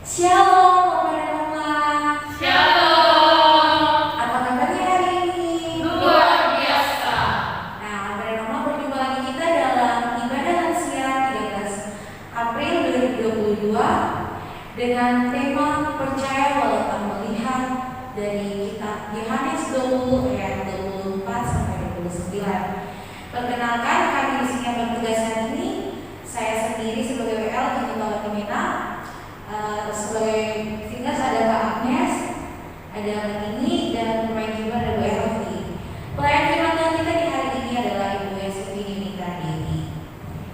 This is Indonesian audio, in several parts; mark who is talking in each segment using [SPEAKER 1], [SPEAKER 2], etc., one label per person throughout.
[SPEAKER 1] Shalom, Opa dan Oma.
[SPEAKER 2] Shalom.
[SPEAKER 1] Apa kabarnya hari ini?
[SPEAKER 2] Luar biasa.
[SPEAKER 1] Nah, Opa dan Oma, berjumpa lagi kita dalam ibadah lansia 13 April 2022 dengan tema percaya walau tak melihat dari kitab Yohanes 20 ayat 24 sampai 29. Perkenalkan, kami di sini yang bertugas hari ini, saya sendiri sebagai WL di Kepala Pembina. Sebagai singkat ada Kak Agnes, ada Kak Ini, dan pemain keyboard ada Bu Elvi. Pelayan firman kita di hari ini adalah Ibu Yesufi Yunita Dewi.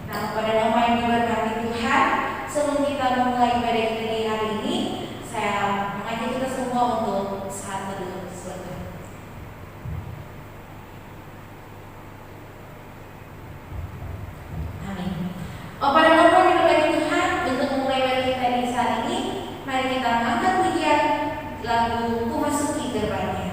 [SPEAKER 1] Nah, pada nama yang diberkati Tuhan, sebelum kita memulai ibadah kita di hari ini, saya mengajak kita semua untuk saat teduh sebentar. Amin. Pada nama yang diberkati Tuhan, untuk memulai ibadah kita di saat ini, mari kita angkat pujian lagu Ku Masuki Gerbangnya.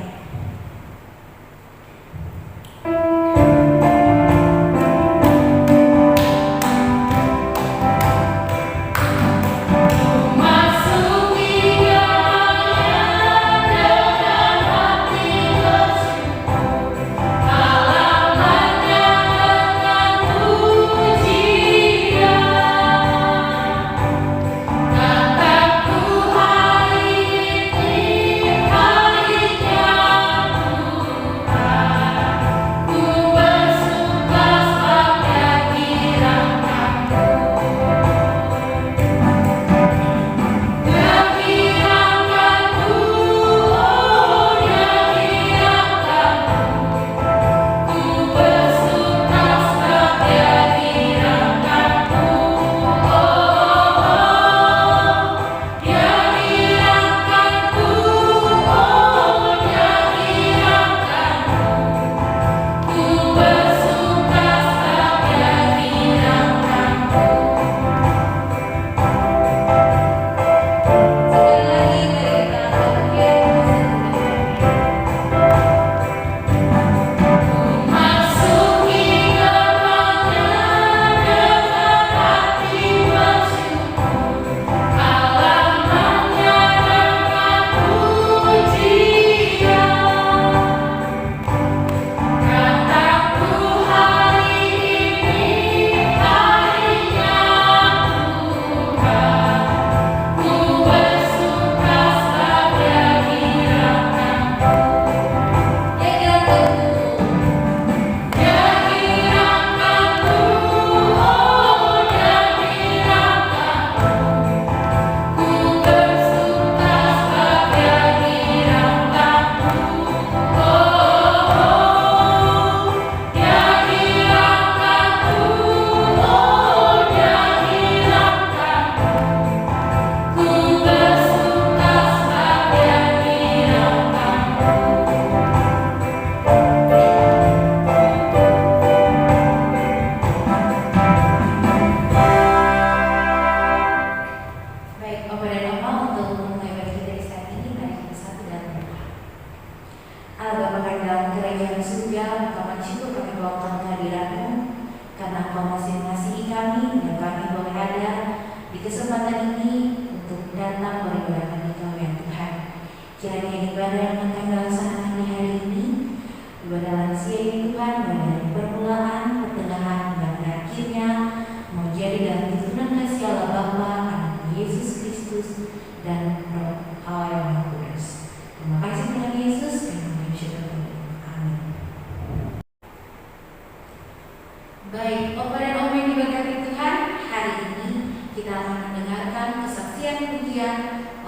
[SPEAKER 1] Baik, Opa dan Oma yang diberkati Tuhan, hari ini kita akan mendengarkan kesaksian pujian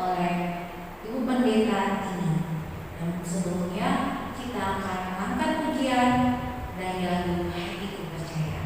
[SPEAKER 1] oleh Ibu Pendeta ini. Dan sebelumnya kita akan mengangkat pujian dari lagu Hatiku Percaya.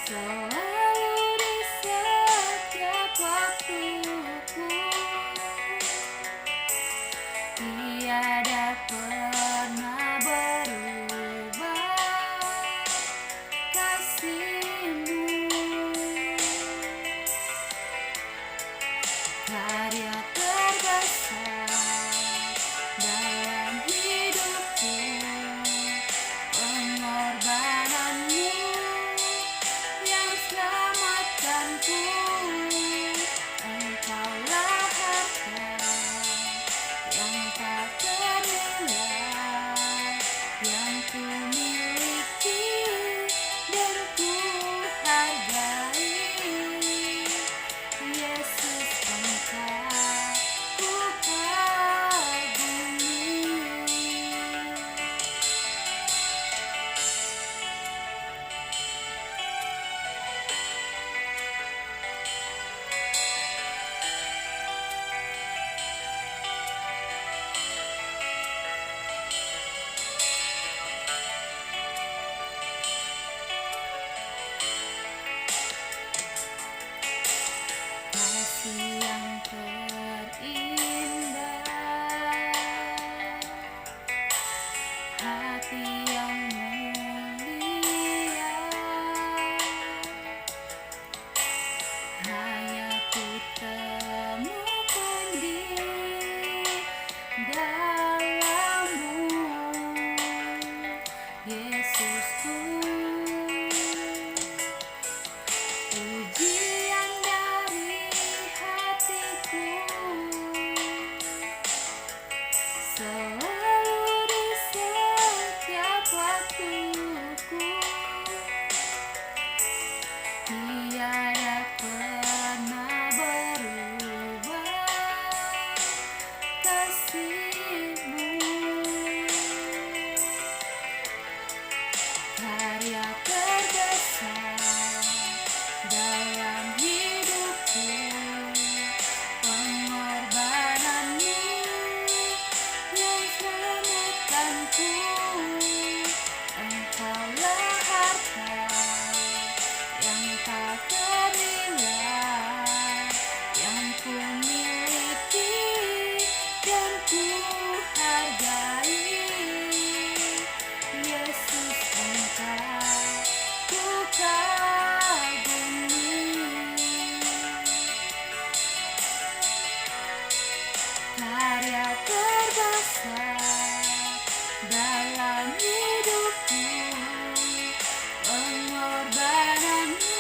[SPEAKER 1] selalu di setiap waktuku, tiada pernah berubah kasih-Mu. Karya terbesar dalam hidupku, pengorbanan-Mu yang selamatkanku. Engkaulah harta yang tak ternilai, yang ku miliki dan ku hargai. Yesus, Engkau ku kagumi. Kasih yang terindah, hati yang mulia, hanya ku temukan di dalam-Mu, Yesusku. Ujian dari hatiku selalu di setiap waktuku, tiada pernah berubah kasih-Mu. Karya terbesar dalam hidupku, pengorbanan-Mu yang selamatkanku. Engkaulah harta yang tak ternilai, yang ku miliki dan ku hargai. Yesus, Engkau ku kagumi. Karya terbesar dalam hidupku, pengorbanan-Mu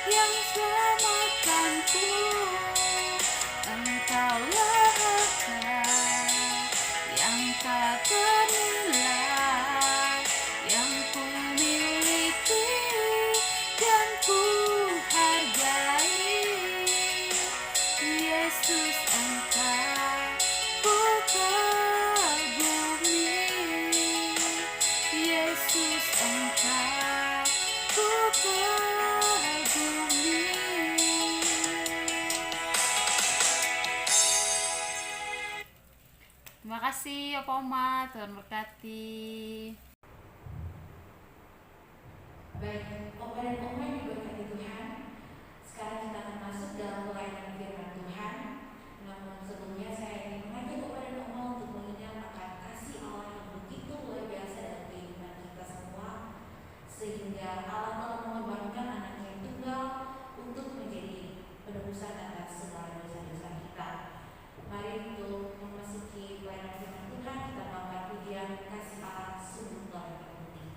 [SPEAKER 1] yang selamatkanku. Engkaulah harta yang tak ternilai, yang ku miliki dan ku hargai. Yesus, Engkau ku kagumi. Yesus, Engkau ku kagumi. Terima kasih Opa Oma, Tuhan berkati.
[SPEAKER 2] Baik, Opa dan Oma yang diberkati Tuhan. Sekarang kita akan masuk dalam pelayanan firman Tuhan. Namun sebelumnya saya ingin mengajak Opa dan Oma untuk mengingat akan kasih Allah yang begitu luar biasa dalam kehidupan kita semua, sehingga Allah telah mengorbankan anaknya yang tunggal untuk menjadi penebusan atas segala dosa-dosa kita. Mari untuk memasuki pelayanan firman Tuhan, kita bawakan pujian kasih Allah sungguh telah terbukti.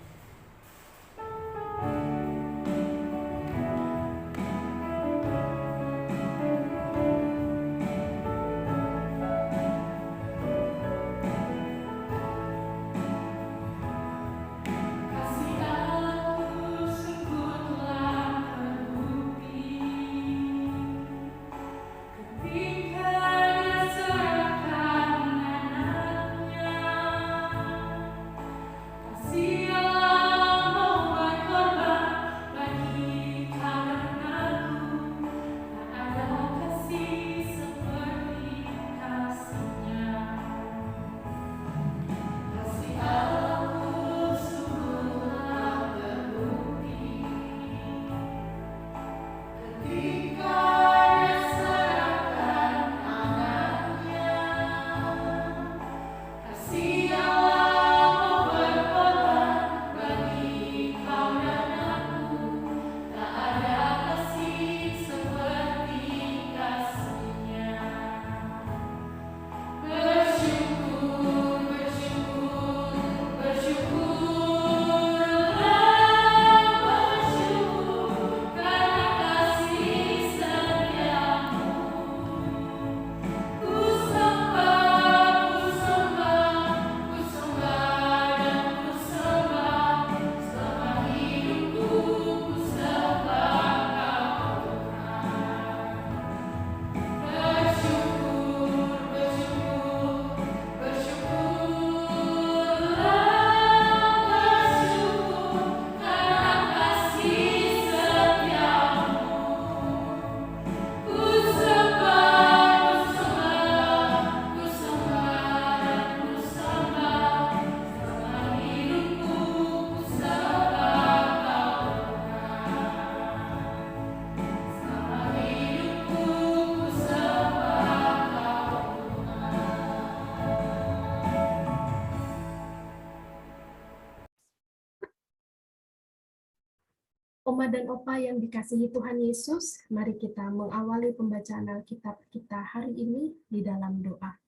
[SPEAKER 3] Oma dan Opa yang dikasihi Tuhan Yesus, mari kita mengawali pembacaan Alkitab kita hari ini di dalam doa.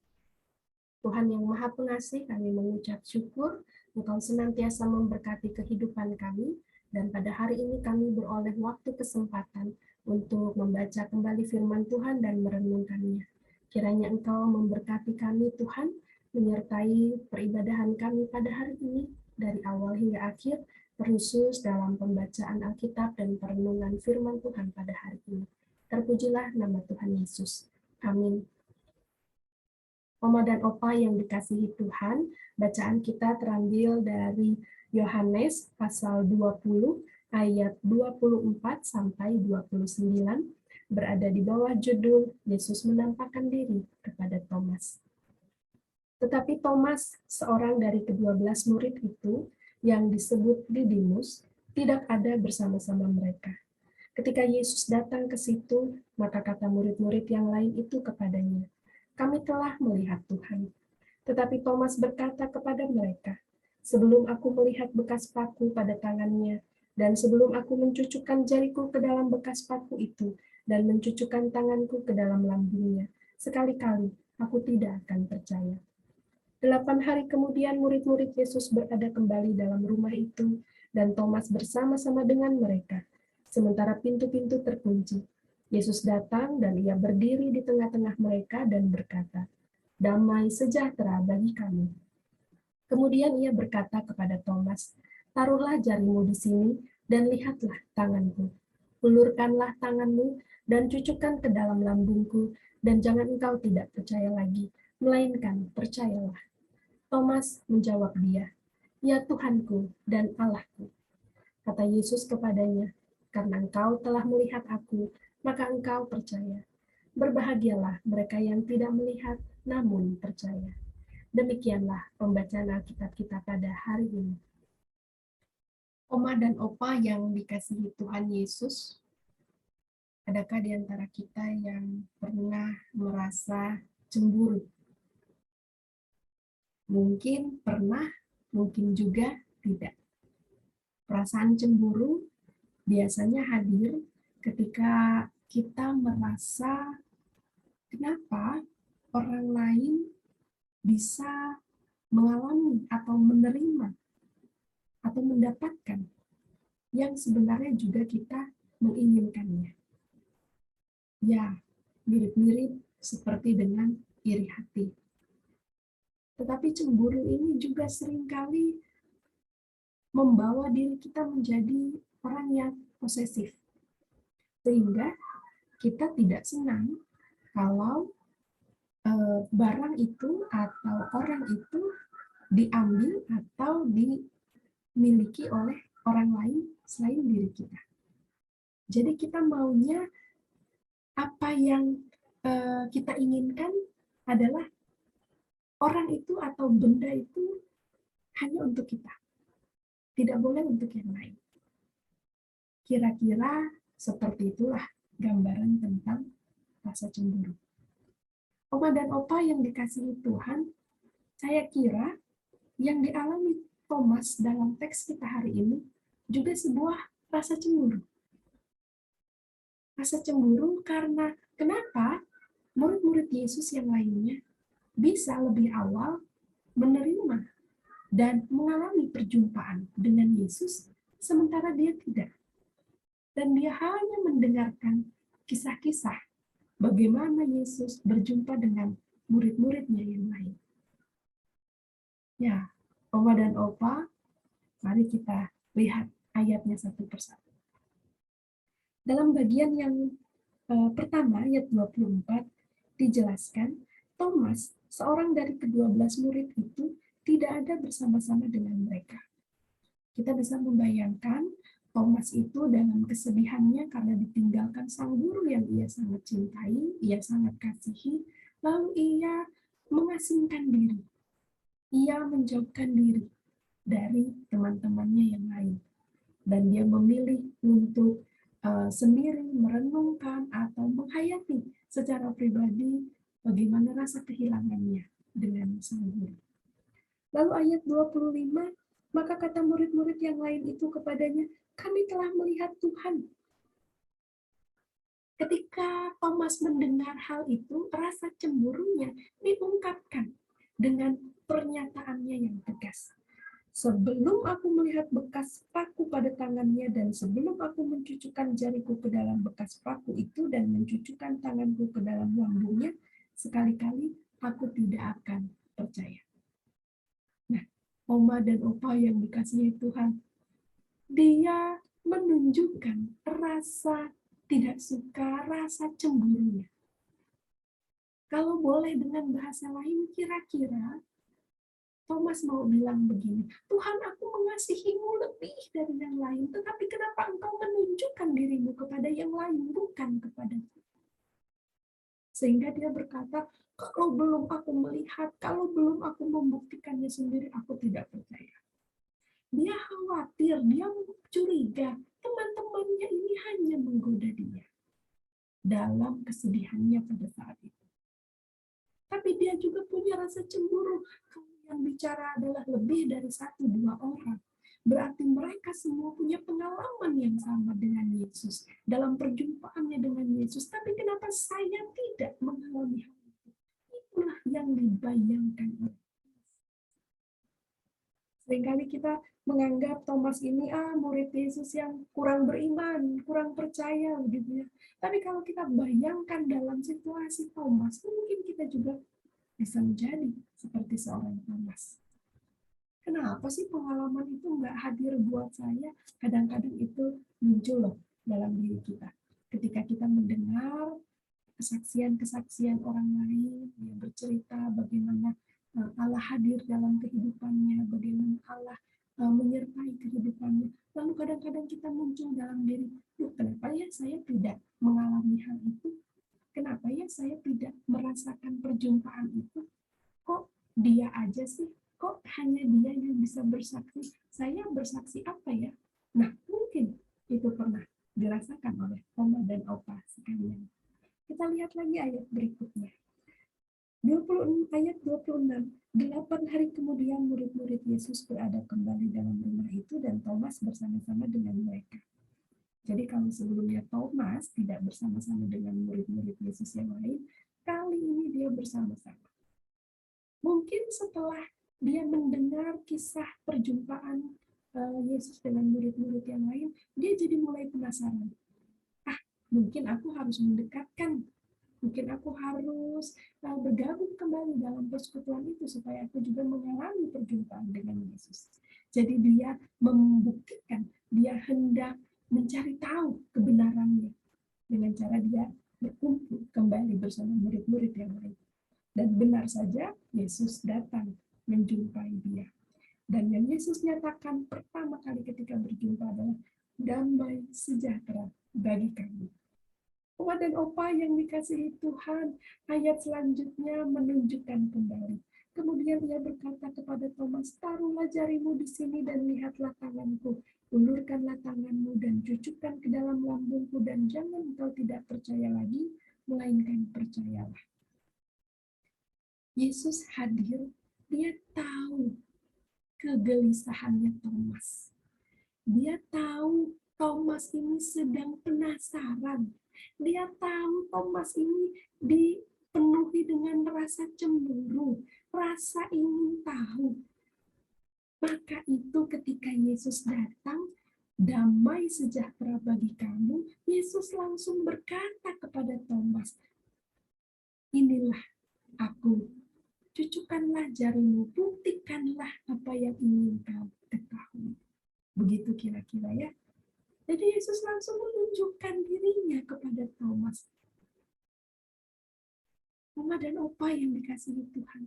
[SPEAKER 3] Tuhan yang Maha Pengasih, kami mengucap syukur Engkau senantiasa memberkati kehidupan kami, dan pada hari ini kami beroleh waktu kesempatan untuk membaca kembali firman Tuhan dan merenungkannya. Kiranya Engkau memberkati kami Tuhan, menyertai peribadahan kami pada hari ini, dari awal hingga akhir, terkhusus dalam pembacaan Alkitab dan perenungan firman Tuhan pada hari ini. Terpujilah nama Tuhan Yesus. Amin. Oma dan Opa yang dikasihi Tuhan, bacaan kita terambil dari Yohanes pasal 20 ayat 24 sampai 29, berada di bawah judul Yesus menampakkan diri kepada Thomas. Tetapi Thomas, seorang dari ke-12 murid itu, yang disebut Didimus, tidak ada bersama-sama mereka. Ketika Yesus datang ke situ, maka kata murid-murid yang lain itu kepadanya, "Kami telah melihat Tuhan." Tetapi Thomas berkata kepada mereka, "Sebelum aku melihat bekas paku pada tangannya, dan sebelum aku mencucukkan jariku ke dalam bekas paku itu, dan mencucukkan tanganku ke dalam lambungnya, sekali-kali aku tidak akan percaya." 8 hari kemudian murid-murid Yesus berada kembali dalam rumah itu, dan Thomas bersama-sama dengan mereka. Sementara pintu-pintu terkunci, Yesus datang dan ia berdiri di tengah-tengah mereka dan berkata, "Damai sejahtera bagi kamu." Kemudian ia berkata kepada Thomas, "Taruhlah jarimu di sini dan lihatlah tanganku. Ulurkanlah tanganmu dan cucukkan ke dalam lambungku, dan jangan engkau tidak percaya lagi, melainkan percayalah." Thomas menjawab dia, "Ya Tuhanku dan Allahku." Kata Yesus kepadanya, "Karena engkau telah melihat aku, maka engkau percaya. Berbahagialah mereka yang tidak melihat, namun percaya." Demikianlah pembacaan Alkitab kita pada hari ini. Oma dan Opa yang dikasihi Tuhan Yesus, adakah di antara kita yang pernah merasa cemburu? Mungkin pernah, mungkin juga tidak. Perasaan cemburu biasanya hadir ketika kita merasa kenapa orang lain bisa mengalami atau menerima atau mendapatkan yang sebenarnya juga kita menginginkannya. Ya, mirip-mirip seperti dengan iri hati. Tetapi cemburu ini juga seringkali membawa diri kita menjadi orang yang posesif. Sehingga kita tidak senang kalau barang itu atau orang itu diambil atau dimiliki oleh orang lain selain diri kita. Jadi kita maunya apa yang kita inginkan adalah orang itu atau benda itu hanya untuk kita. Tidak boleh untuk yang lain. Kira-kira seperti itulah gambaran tentang rasa cemburu. Oma dan Opa yang dikasihi Tuhan, saya kira yang dialami Thomas dalam teks kita hari ini juga sebuah rasa cemburu. Rasa cemburu karena kenapa murid-murid Yesus yang lainnya bisa lebih awal menerima dan mengalami perjumpaan dengan Yesus, sementara dia tidak. Dan dia hanya mendengarkan kisah-kisah bagaimana Yesus berjumpa dengan murid-muridnya yang lain. Ya, Oma dan Opa, mari kita lihat ayatnya satu persatu. Dalam bagian yang pertama, ayat 24, dijelaskan, Thomas, seorang dari ke-12 murid itu, tidak ada bersama-sama dengan mereka. Kita bisa membayangkan Thomas itu dalam kesedihannya karena ditinggalkan sang guru yang ia sangat cintai, ia sangat kasihi, lalu ia mengasingkan diri. Ia menjauhkan diri dari teman-temannya yang lain. Dan dia memilih untuk sendiri merenungkan atau menghayati secara pribadi bagaimana rasa kehilangannya dengan sang guru. Lalu ayat 25, maka kata murid-murid yang lain itu kepadanya, kami telah melihat Tuhan. Ketika Thomas mendengar hal itu, rasa cemburunya diungkapkan dengan pernyataannya yang tegas. Sebelum aku melihat bekas paku pada tangannya dan sebelum aku mencucukkan jariku ke dalam bekas paku itu dan mencucukkan tanganku ke dalam lambungnya, sekali-kali aku tidak akan percaya. Nah, Oma dan Opa yang dikasihi Tuhan, dia menunjukkan rasa tidak suka, rasa cemburunya. Kalau boleh dengan bahasa lain, kira-kira Thomas mau bilang begini, Tuhan, aku mengasihimu lebih dari yang lain, tetapi kenapa engkau menunjukkan dirimu kepada yang lain, bukan kepadaku? Sehingga dia berkata, kalau belum aku melihat, kalau belum aku membuktikannya sendiri, aku tidak percaya. Dia khawatir, dia curiga, teman-temannya ini hanya menggoda dia dalam kesedihannya pada saat itu. Tapi dia juga punya rasa cemburu. Kalau yang bicara adalah lebih dari 1-2 orang. Berarti mereka semua punya pengalaman yang sama dengan Yesus. Dalam perjumpaannya dengan Yesus. Tapi kenapa saya tidak mengalami hal itu? Itulah yang dibayangkan oleh seringkali kita menganggap Thomas ini murid Yesus yang kurang beriman, kurang percaya gitu ya. Tapi kalau kita bayangkan dalam situasi Thomas, mungkin kita juga bisa menjadi seperti seorang Thomas. Kenapa sih pengalaman itu nggak hadir buat saya? Kadang-kadang itu muncul loh dalam diri kita. Ketika kita mendengar kesaksian-kesaksian orang lain yang bercerita bagaimana Allah hadir dalam kehidupannya, bagaimana Allah menyertai kehidupannya. Lalu kadang-kadang kita muncul dalam diri, kenapa ya saya tidak mengalami hal itu? Kenapa ya saya tidak merasakan perjumpaan itu? Kok dia aja sih? Kok hanya dia yang bisa bersaksi? Saya bersaksi apa ya? Nah, mungkin itu pernah dirasakan oleh Oma dan Opa sekalian. Kita lihat lagi ayat berikutnya. 26. 8 hari kemudian murid-murid Yesus berada kembali dalam rumah itu dan Thomas bersama-sama dengan mereka. Jadi kalau sebelumnya Thomas tidak bersama-sama dengan murid-murid Yesus yang lain, kali ini dia bersama-sama. Mungkin setelah dia mendengar kisah perjumpaan Yesus dengan murid-murid yang lain, dia jadi mulai penasaran. Mungkin aku harus mendekatkan. Mungkin aku harus bergabung kembali dalam persekutuan itu supaya aku juga mengalami perjumpaan dengan Yesus. Jadi dia membuktikan, dia hendak mencari tahu kebenarannya dengan cara dia berkumpul kembali bersama murid-murid yang lain. Dan benar saja, Yesus datang menjumpai dia. Dan yang Yesus nyatakan pertama kali ketika berjumpa adalah damai sejahtera bagi kamu. Oma dan Opa yang dikasihi Tuhan, ayat selanjutnya menunjukkan kembali. Kemudian ia berkata kepada Thomas, taruhlah jarimu di sini dan lihatlah tanganku. Ulurkanlah tanganmu dan cucukkan ke dalam lambungku dan jangan engkau tidak percaya lagi, melainkan percayalah. Yesus hadir, dia tahu kegelisahannya Thomas. Dia tahu Thomas ini sedang penasaran. Dia tahu Thomas ini dipenuhi dengan rasa cemburu, rasa ingin tahu. Maka itu ketika Yesus datang, damai sejahtera bagi kamu, Yesus langsung berkata kepada Thomas, inilah aku, cucukkanlah jarimu, buktikanlah apa yang ingin kau ketahui. Begitu kira-kira ya. Jadi Yesus langsung menunjukkan dirinya kepada Thomas. Oma dan Opa yang dikasihi Tuhan.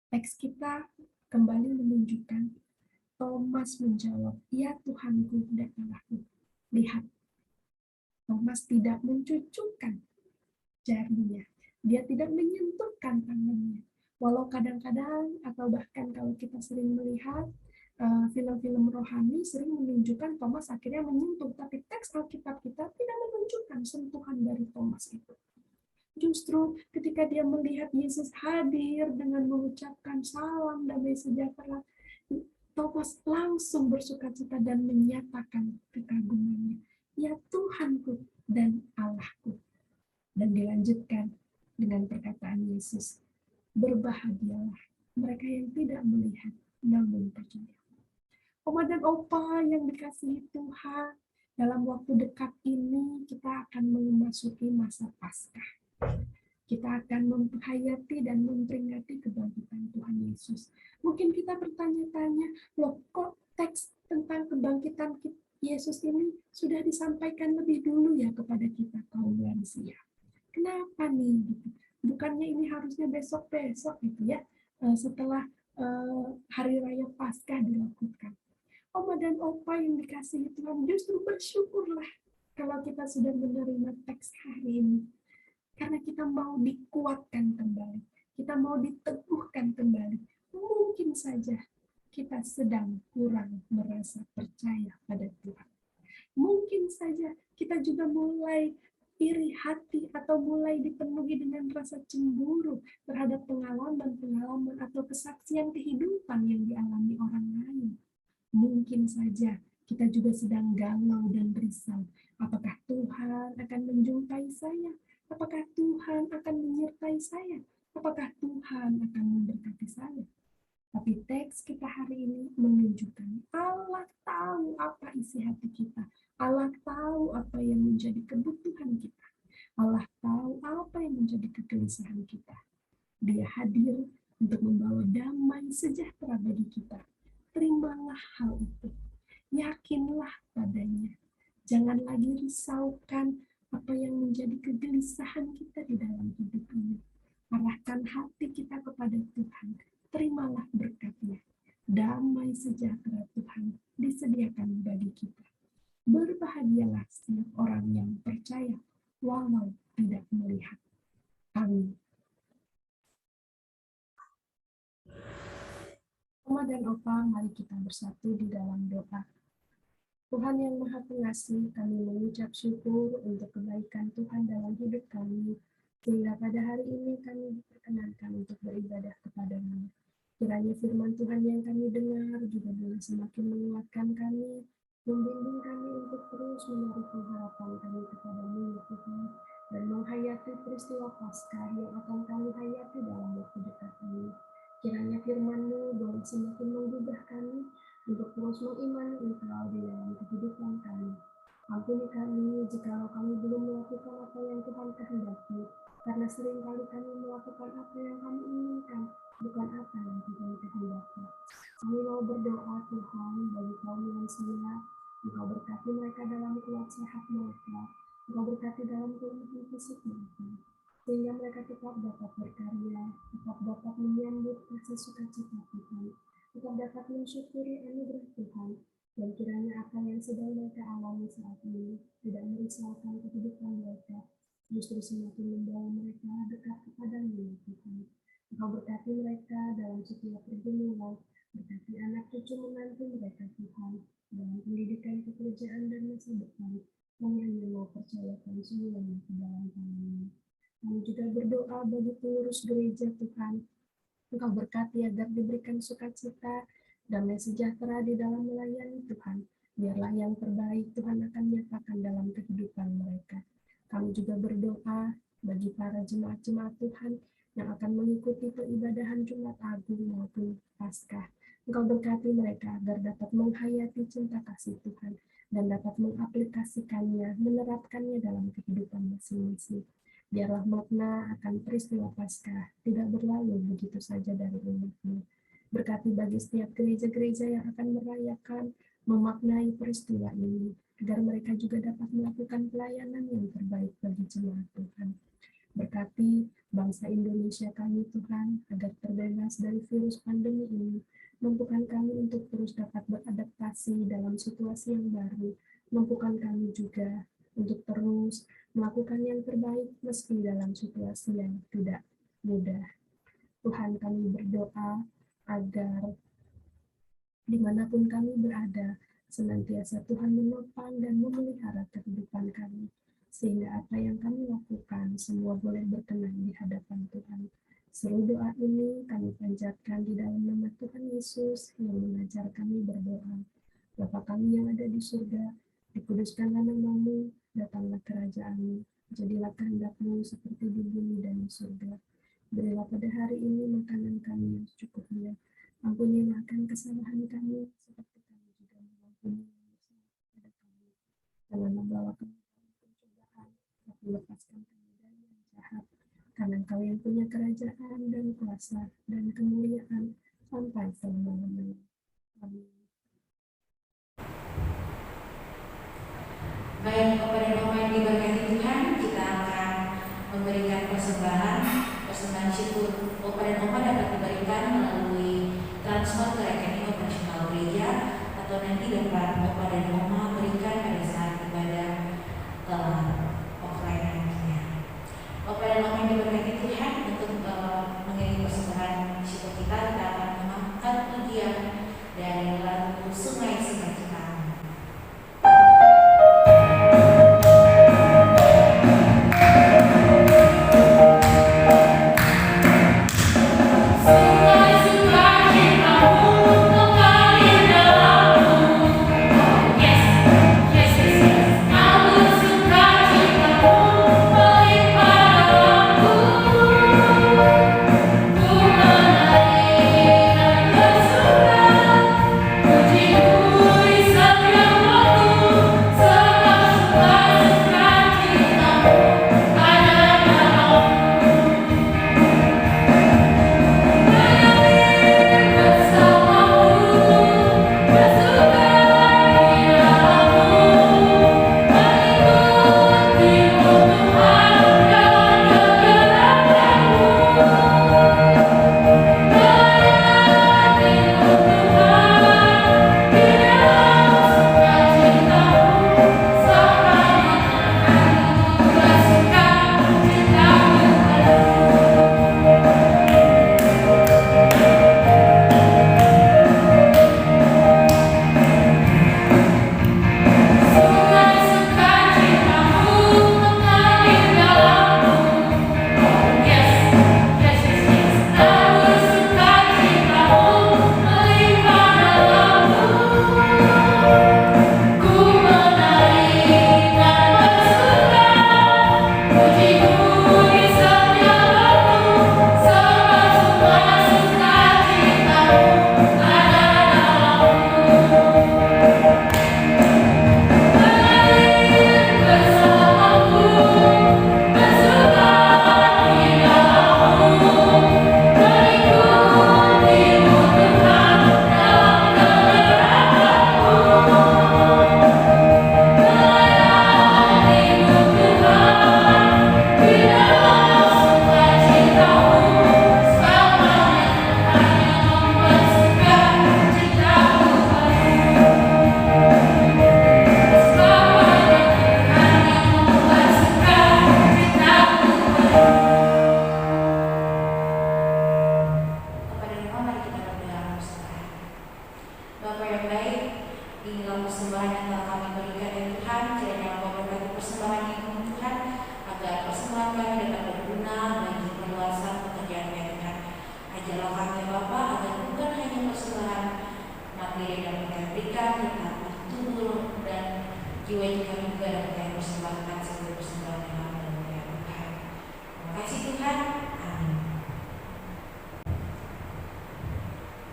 [SPEAKER 3] Teks kita kembali menunjukkan Thomas menjawab, ya Tuhanku dan Allahku. Lihat, Thomas tidak mencucukkan jarinya. Dia tidak menyentuhkan tangannya. Walau kadang-kadang atau bahkan kalau kita sering melihat film-film rohani sering menunjukkan Thomas akhirnya menyentuh, tapi teks Alkitab kita tidak menunjukkan sentuhan dari Thomas itu. Justru ketika dia melihat Yesus hadir dengan mengucapkan salam damai sejahtera, Thomas langsung bersukacita dan menyatakan kekagumannya. Ya Tuhanku dan Allahku. Dan dilanjutkan dengan perkataan Yesus. Berbahagialah mereka yang tidak melihat namun percaya. Oma dan opa yang dikasihi Tuhan, dalam waktu dekat ini kita akan memasuki masa Paskah. Kita akan menghayati dan memperingati kebangkitan Tuhan Yesus. Mungkin kita bertanya-tanya, loh kok teks tentang kebangkitan Yesus ini sudah disampaikan lebih dulu ya kepada kita kaum lansia. Kenapa nih? Gitu. Bukannya ini harusnya besok-besok gitu ya, setelah Hari Raya Paskah dilakukan. Oma dan opa yang dikasihi Tuhan, justru bersyukurlah kalau kita sudah menerima teks hari ini. Karena kita mau dikuatkan kembali, kita mau diteguhkan kembali. Mungkin saja kita sedang kurang merasa percaya pada Tuhan. Mungkin saja kita juga mulai iri hati atau mulai dipenuhi dengan rasa cemburu terhadap pengalaman-pengalaman atau kesaksian kehidupan yang dialami orang lain. Mungkin saja kita juga sedang galau dan risau. Apakah Tuhan akan menjumpai saya? Apakah Tuhan akan menyertai saya? Apakah Tuhan akan memberkati saya? Tapi teks kita hari ini menunjukkan Allah tahu apa isi hati kita. Allah tahu apa yang menjadi kebutuhan kita. Allah tahu apa yang menjadi kegelisahan kita. Dia hadir untuk membawa damai sejahtera bagi kita. Terimalah hal itu. Yakinlah padanya. Jangan lagi risaukan apa yang menjadi kegelisahan kita di dalam hidup ini. Arahkan hati kita kepada Tuhan. Terimalah berkat-Nya. Damai sejahtera Tuhan disediakan bagi kita. Berbahagialah setiap orang yang percaya walau tidak melihat. Amin. Oma dan Opa, mari kita bersatu di dalam doa. Tuhan yang Maha Pengasih, kami mengucap syukur untuk kebaikan Tuhan dalam hidup kami, sehingga pada hari ini kami diperkenankan untuk beribadah kepada-Mu. Kiranya firman Tuhan yang kami dengar juga boleh semakin menguatkan kami, membimbing kami untuk terus menaruh pengharapan kami kepada-Mu, ya Tuhan, dan menghayati peristiwa Paskah yang akan kami hayati dalam waktu dekat ini. Kiranya firman-Mu boleh semakin menggugah kami untuk terus mengimani Engkau di dalam kehidupan kami. Ampuni kami jikalau kami belum melakukan apa yang Tuhan kehendaki, karena seringkali kami melakukan apa yang kami inginkan, bukan apa yang Tuhan kehendaki. Kami mau berdoa Tuhan bagi kaum lansia, Engkau berkati mereka dalam kuat sehat mereka, Engkau berkati dalam kondisi fisik mereka, sehingga mereka tetap dapat berkarya, tetap dapat menyambut kasih sukacita Tuhan, tetap dapat mensyukuri anugerah Tuhan, dan kiranya apa yang sedang mereka alami saat ini tidak merisaukan kehidupan mereka, justru semakin membawa mereka dekat kepada-Mu, Tuhan. Engkau berkati mereka dalam setiap pergumulan, berkati anak cucu menantu mereka, Tuhan, dalam pendidikan, pekerjaan, dan masa depan. Kami hanya mau percayakan semuanya ke dalam tangan-Mu. Kami juga berdoa bagi pengurus gereja, Tuhan. Engkau berkati agar diberikan sukacita, damai sejahtera di dalam melayani Tuhan. Biarlah yang terbaik Tuhan akan nyatakan dalam kehidupan mereka. Kami juga berdoa bagi para jemaat-jemaat Tuhan yang akan mengikuti peribadahan Jumat Agung maupun Paskah. Engkau berkati mereka agar dapat menghayati cinta kasih Tuhan dan dapat mengaplikasikannya, menerapkannya dalam kehidupan masing-masing. Biarlah makna akan peristiwa Paskah tidak berlalu begitu saja dari umat-Mu. Berkati bagi setiap gereja-gereja yang akan merayakan, memaknai peristiwa ini, agar mereka juga dapat melakukan pelayanan yang terbaik bagi jemaat Tuhan. Berkati bangsa Indonesia kami Tuhan, agar terbebas dari virus pandemi ini, mampukan kami untuk terus dapat beradaptasi dalam situasi yang baru, mampukan kami juga untuk terus melakukan yang terbaik meski dalam situasi yang tidak mudah. Tuhan, kami berdoa agar dimanapun kami berada, senantiasa Tuhan menopang dan memelihara kehidupan kami, sehingga apa yang kami lakukan semua boleh berkenan di hadapan Tuhan. Seluruh doa ini kami panjatkan di dalam nama Tuhan Yesus yang mengajar kami berdoa. Bapa kami yang ada di surga, dikuduskanlah namamu, datanglah kerajaanmu, jadilah kehendak-Mu seperti di bumi dan di surga. Berilah pada hari ini makanan kami yang secukupnya. Ampunilah akan kesalahan kami, seperti kami juga mengampuni yang bersalah kepada kami. Janganlah bawa kami dalam pencobaan, tapi lepaskan kami dari yang jahat. Karena Engkau yang punya kerajaan dan kuasa dan kemuliaan sampai selama-lamanya. Amin.
[SPEAKER 2] Baik, Bapak dan Mama yang diberkati Tuhan, kita akan memberikan persembahan syukur. Bapak dan Mama dapat diberikan melalui transfer ke rekening operasional gereja atau nanti dapat Bapak dan Mama berikan pada saat ibadah offline nantinya. Bapak dan Mama yang diberkati Tuhan, untuk mengirim persembahan syukur kita akan mengangkat pujian dari lagu Sungai Sukacita.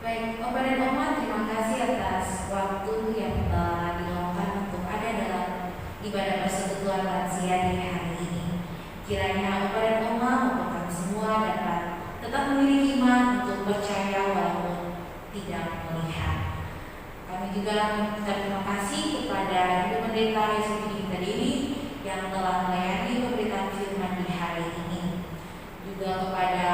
[SPEAKER 2] Baik, Bapak dan Mama, terima kasih atas waktu yang telah diluangkan untuk ada dalam ibadah persekutuan lansia di hari ini. Kiranya Bapak dan Mama maupun semua dapat tetap memiliki iman untuk percaya walaupun tidak melihat. Kami juga mengucapkan terima kasih kepada Ibu Pendeta Yesus Tadiri yang telah melayani pemberitaan firman di hari ini. Juga kepada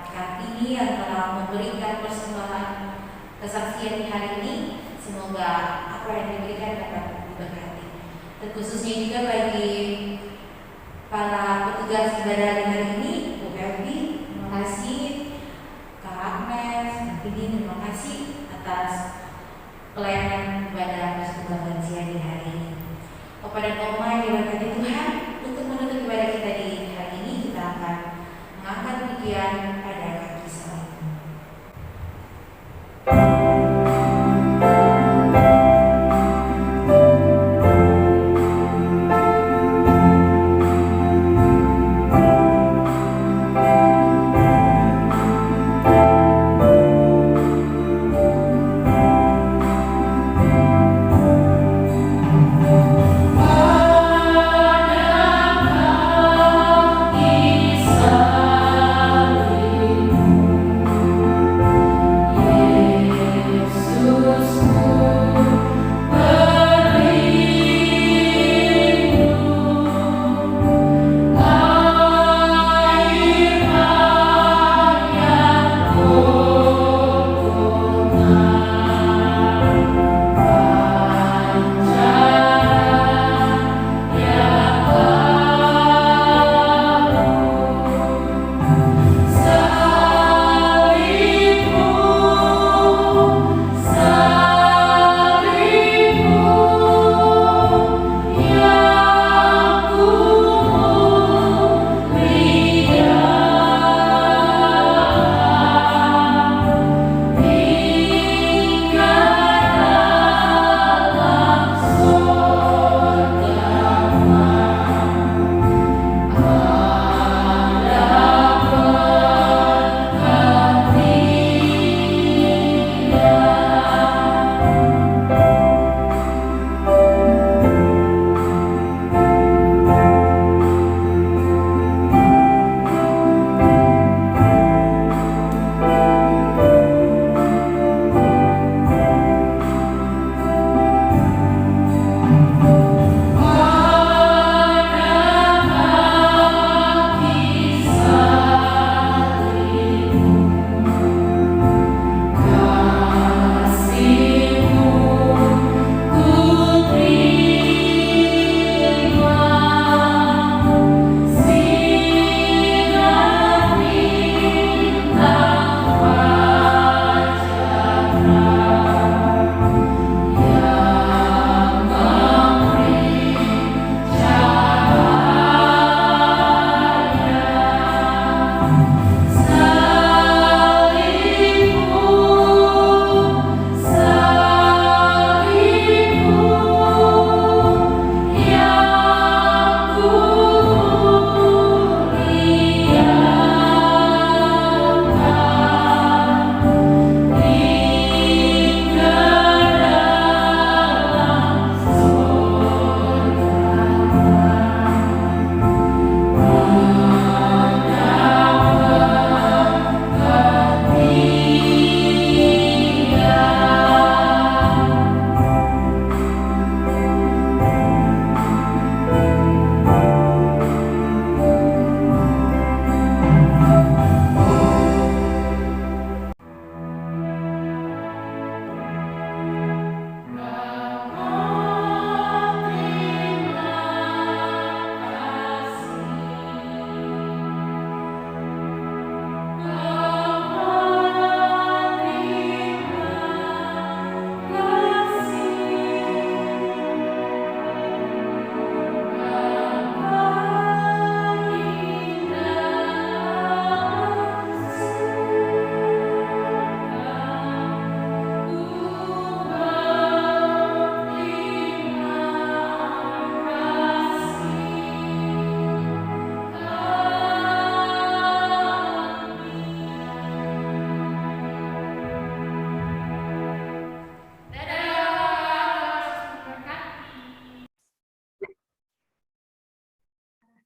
[SPEAKER 2] Kartini yang telah memberikan persembahan kesaksian di hari ini. Semoga apa yang diberikan dapat diberkati. Terkhususnya juga bagi para petugas ibadah di hari ini, Bu Elvi, terima kasih. Kak Agnes, Kartini, terima kasih atas pelayanan ibadah persekutuan lansia di hari ini. Kepada Oma yang diberkati Tuhan, untuk menutup ibadah kita di hari ini, kita akan mengangkat pujian pada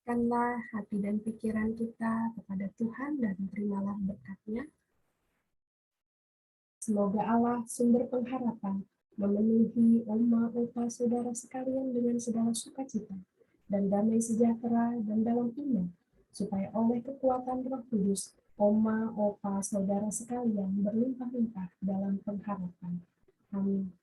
[SPEAKER 3] Arahkanlah hati dan pikiran kita kepada Tuhan dan terimalah berkat-Nya. Semoga Allah sumber pengharapan memenuhi oma, opa, saudara sekalian dengan segala sukacita dan damai sejahtera dan dalam iman, supaya oleh kekuatan Roh Kudus, oma, opa, saudara sekalian berlimpah-limpah dalam pengharapan. Amin.